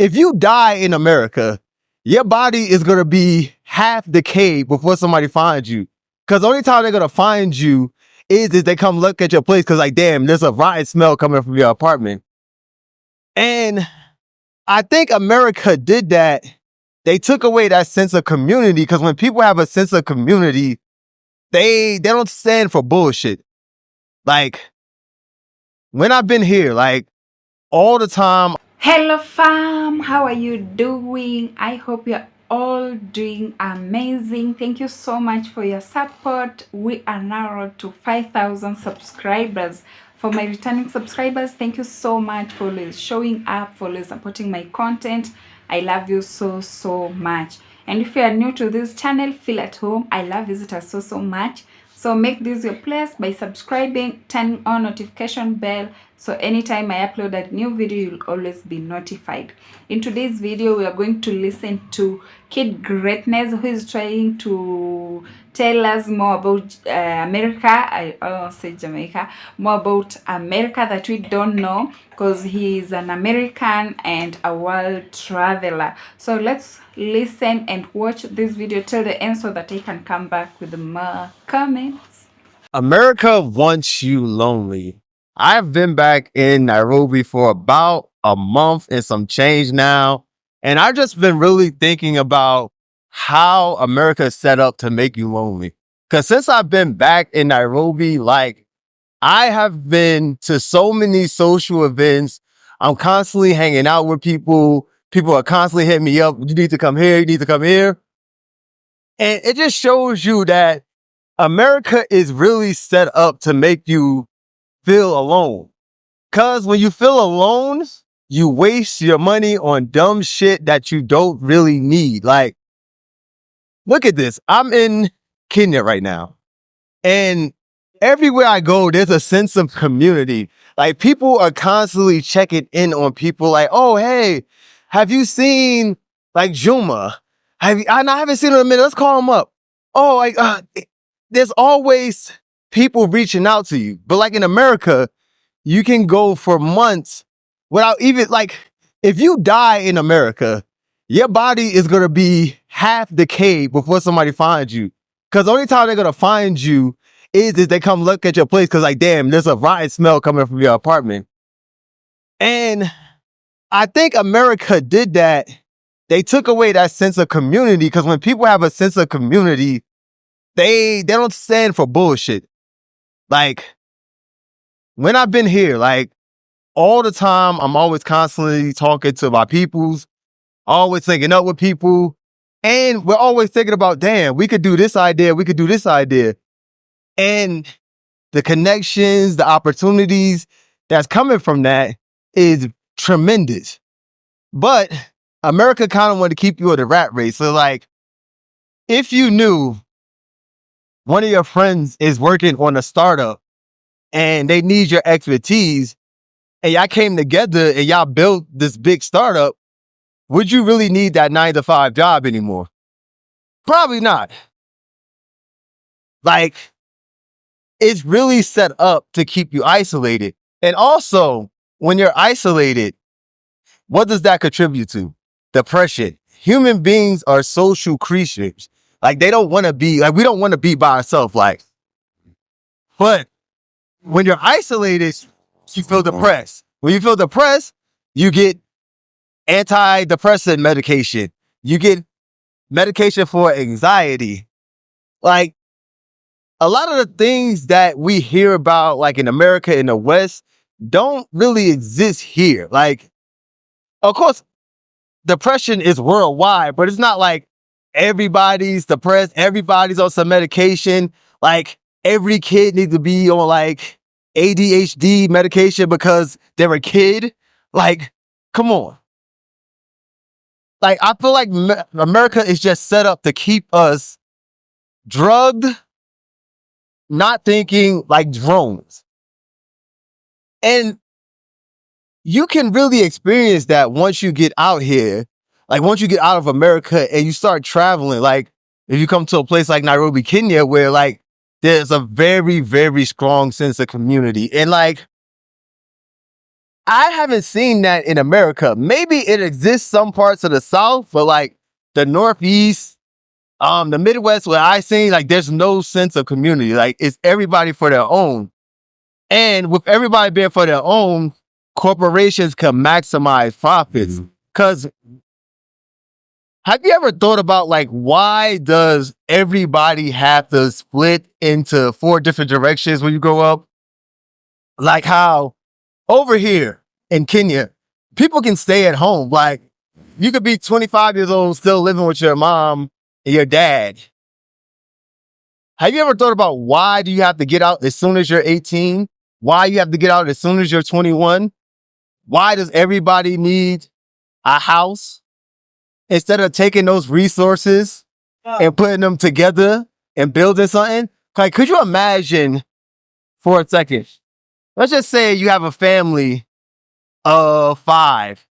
if you die in America, your body is gonna be half decayed before somebody finds you. Cause the only time they're gonna find you is if they come look at your place. Cause like, damn, there's a rotten smell coming from your apartment. And I think America did that. They took away that sense of community. Cause when people have a sense of community, they don't stand for bullshit. Like when I've been here, like all the time. Hello fam, how are you doing? I hope you're all doing amazing. Thank you so much for your support. We are now road to 5,000 subscribers. For my returning subscribers, thank you so much for always showing up, for always supporting my content. I love you so much. And if you are new to this channel, feel at home. I love visitors so much. So make this your place by subscribing, turning on notification bell, so anytime I upload a new video, you'll always be notified. In today's video, we are going to listen to Kid Greatness, who is trying to tell us more about America. I almost say Jamaica. More about America that we don't know, because he is an American and a world traveler. So let's listen and watch this video till the end so that I can come back with more comments. America wants you lonely. I've been back in Nairobi for about a month and some change now. And I've just been really thinking about how America is set up to make you lonely. Cause since I've been back in Nairobi, like I have been to so many social events. I'm constantly hanging out with people. People are constantly hitting me up. You need to come here. You need to come here. And it just shows you that America is really set up to make you feel alone. Cause when you feel alone, you waste your money on dumb shit that you don't really need. Like, look at this. I'm in Kenya right now. And everywhere I go, there's a sense of community. Like people are constantly checking in on people like, oh, hey, have you seen like Juma? I haven't seen him in a minute. Let's call him up. Oh, like, there's always people reaching out to you. But like in America, you can go for months without even like, if you die in America, your body is going to be half decayed before somebody finds you. Cause the only time they're going to find you is if they come look at your place. Cause like, damn, there's a rotten smell coming from your apartment. And I think America did that. They took away that sense of community. Cause when people have a sense of community, they don't stand for bullshit. Like when I've been here, like all the time, I'm always constantly talking to my peoples, always thinking up with people. And we're always thinking about, damn, we could do this idea. We could do this idea. And the connections, the opportunities that's coming from that is tremendous. But America kind of wanted to keep you in the rat race. So like, if you knew one of your friends is working on a startup and they need your expertise and y'all came together and y'all built this big startup, would you really need that 9-to-5 job anymore? Probably not. Like, it's really set up to keep you isolated. And also, when you're isolated, what does that contribute to? Depression. Human beings are social creatures. Like, they don't want to be, like, we don't want to be by ourselves, like. But when you're isolated, you feel depressed. When you feel depressed, you get antidepressant medication. You get medication for anxiety. Like, a lot of the things that we hear about, like in America, in the West, don't really exist here. Like, of course, depression is worldwide, but it's not like everybody's depressed, everybody's on some medication. Like, every kid needs to be on like ADHD medication because they're a kid. Like, come on. Like, I feel like America is just set up to keep us drugged, not thinking like drones. And you can really experience that once you get out here. Like once you get out of America and you start traveling, like if you come to a place like Nairobi, Kenya, where like there's a very, very strong sense of community. And like I haven't seen that in America. Maybe it exists some parts of the South, but like the Northeast, the Midwest, where I seen, like, there's no sense of community. Like, it's everybody for their own. And with everybody being for their own, corporations can maximize profits. Because have you ever thought about, like, why does everybody have to split into 4 different directions when you grow up? Like how over here in Kenya, people can stay at home. Like, you could be 25 years old, still living with your mom and your dad. Have you ever thought about why do you have to get out as soon as you're 18? Why you have to get out as soon as you're 21? Why does everybody need a house instead of taking those resources and putting them together and building something? Like, could you imagine for a second? Let's just say you have a family of 5,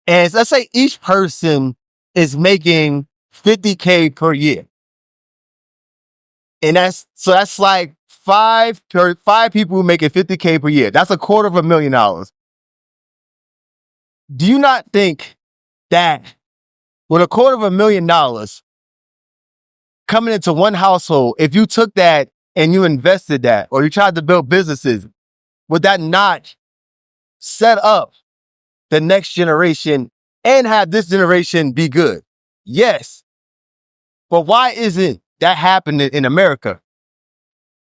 and let's say each person is making $50K per year. And that's like 5 people making $50K per year. That's $250,000. Do you not think that with $250,000 coming into one household, if you took that and you invested that, or you tried to build businesses, would that not set up the next generation and have this generation be good? Yes. But why isn't that happening in America?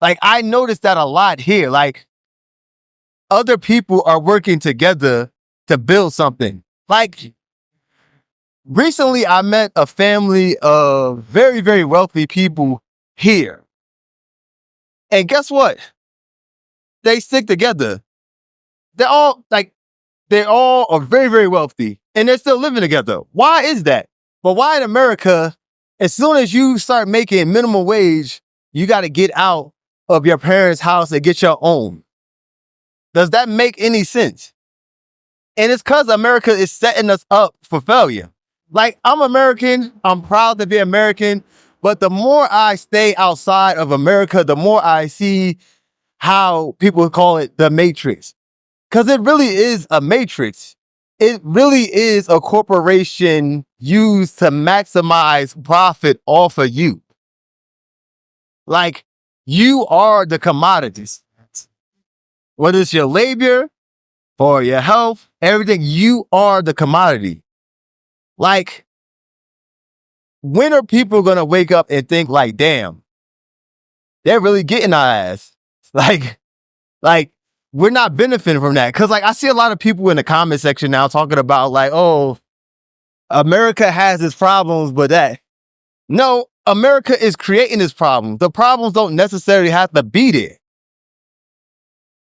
Like, I noticed that a lot here. Like, other people are working together to build something. Like, recently I met a family of very, very wealthy people here. And guess what? They stick together. They're all are very, very wealthy, and they're still living together. Why is that? But why in America, as soon as you start making minimum wage, you got to get out of your parents' house and get your own? Does that make any sense? And it's because America is setting us up for failure. Like, I'm American. I'm proud to be American. But the more I stay outside of America, the more I see how people call it the matrix. Because it really is a matrix. It really is a corporation used to maximize profit off of you. Like, you are the commodities. Whether it's your labor or your health, everything, you are the commodity. Like, when are people going to wake up and think like, damn, they're really getting our ass? Like, we're not benefiting from that. Cause like, I see a lot of people in the comment section now talking about like, oh, America has its problems, but that. No, America is creating this problem. The problems don't necessarily have to be there.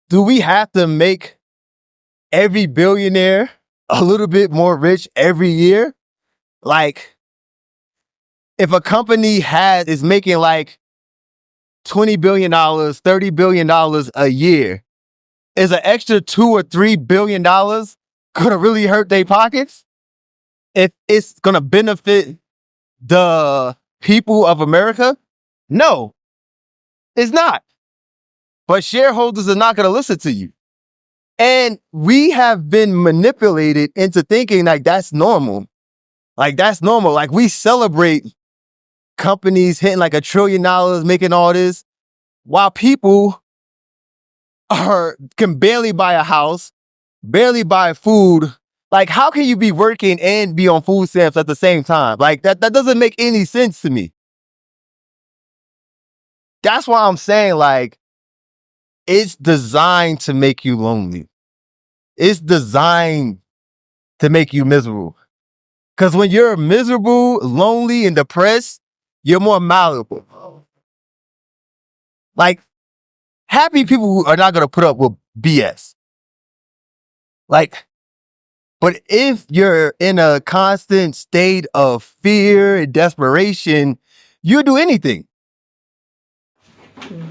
Do we have to make every billionaire a little bit more rich every year? Like, if a company is making like $20 billion, $30 billion a year, is an extra $2 or $3 billion gonna really hurt their pockets? If it's gonna benefit the people of America? No, it's not. But shareholders are not gonna listen to you. And we have been manipulated into thinking like that's normal. Like, that's normal. Like, we celebrate companies hitting like $1 trillion, making all this, while people can barely buy a house, barely buy food. Like, how can you be working and be on food stamps at the same time? Like, that doesn't make any sense to me. That's why I'm saying, like, it's designed to make you lonely. It's designed to make you miserable. Because when you're miserable, lonely, and depressed, you're more malleable. Like, happy people are not going to put up with BS. Like, but if you're in a constant state of fear and desperation, you'll do anything.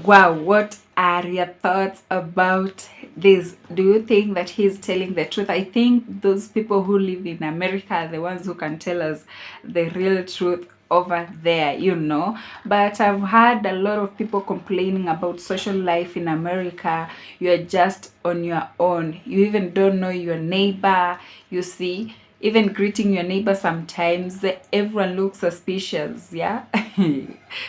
Wow, what are your thoughts about this? Do you think that he's telling the truth? I think those people who live in America are the ones who can tell us the real truth over there, but I've heard a lot of people complaining about social life in America. You're just on your own, you even don't know your neighbor. You see, even greeting your neighbor, sometimes everyone looks suspicious. Yeah.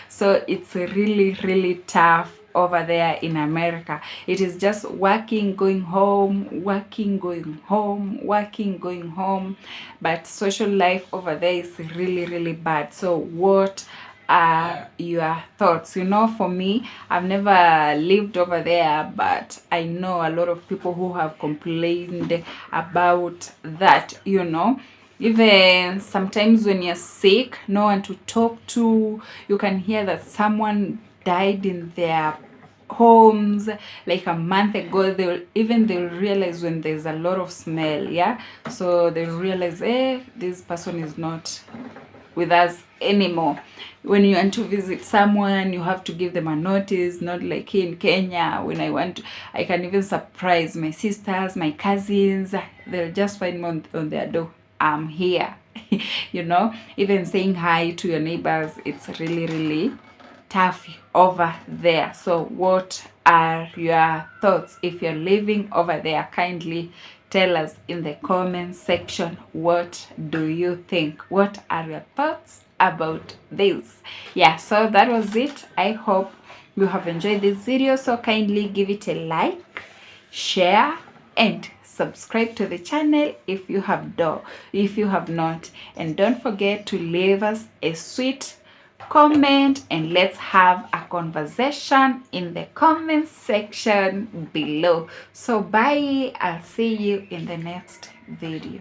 So it's really tough over there in America. It is just working, going home, working, going home, working, going home. But social life over there is really bad. So what are your thoughts? For me, I've never lived over there, but I know a lot of people who have complained about that. Even sometimes when you're sick, no one to talk to, you can hear that someone died in their homes like a month ago. They'll realize when there's a lot of smell. Yeah, so they realize, this person is not with us anymore. When you want to visit someone, you have to give them a notice, not like here in Kenya. When I can even surprise my sisters, my cousins. They'll just find me on their door, I'm here. Even saying hi to your neighbors, it's really tough over there. So what are your thoughts? If you're living over there, kindly tell us in the comment section. What do you think? What are your thoughts about this? Yeah, so that was it. I hope you have enjoyed this video, so kindly give it a like, share, and subscribe to the channel if you have not, and don't forget to leave us a sweet comment, and let's have a conversation in the comment section below. So bye, I'll see you in the next video.